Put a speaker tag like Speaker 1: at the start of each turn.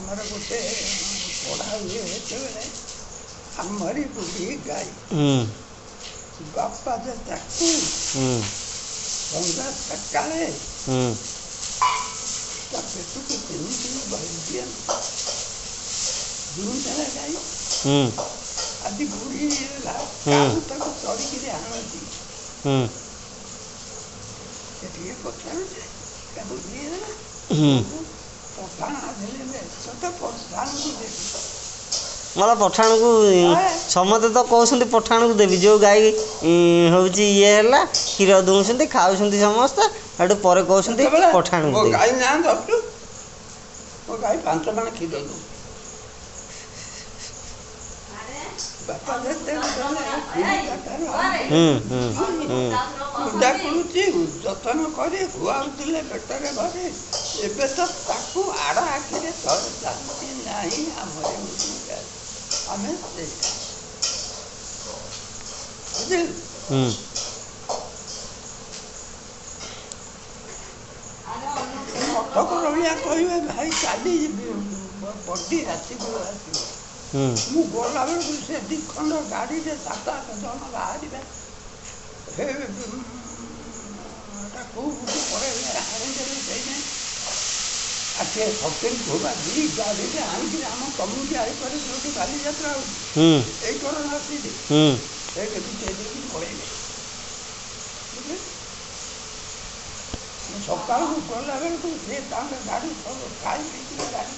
Speaker 1: ଆମର ଗୋଟେ ପଢ଼ା ହୁଏ ଯେତେବେଳେ ଆମରି ବୁଢ଼ୀ ଗାଈ ବାପା ଯେ ତାକୁ ସନ୍ଧ୍ୟା ସକାଳେ ତା ପେଟକୁ କେମିତି ବହି ଦିଅନ୍ତି ଦୁଇଜଣ ଗାଈ ଆଜି ବୁଢ଼ୀ ହେଲା ତାକୁ ଚଢ଼ିକିରି ଆଣନ୍ତି ସେଠିକି ପଚାରୁଛେ ବୁଢ଼ୀ ହେଲା ପଠାଣ ଦେଲେ ସତ ପଠାଣକୁ ଦେବି
Speaker 2: मतलब पठाण को समते तो कहते पठाण को देवी जो गाई हूँ ये है क्षीर दूसरी खाऊँ समस्ते हेटू पर कहते पठाण को
Speaker 1: गाई ना धरु मो गाई 5 माण क्षीर दू बापा जतन कर खुआले पेटरे भरे एबे तो ताकू आड़ आखिरे चलती नहीं आम कटक रहा कहे भाई काली बड़ी राति को आस मु गला बेलू से दी खंड गाड़ी से 7-8 जन बाहर आगे सतरी घोबा दी गाड़ी से आनिक आम कम्युनिटी आईपर जो बाली जात्रा पड़े सकाल गला बेलू से गाड़ी सब खाई गाड़ी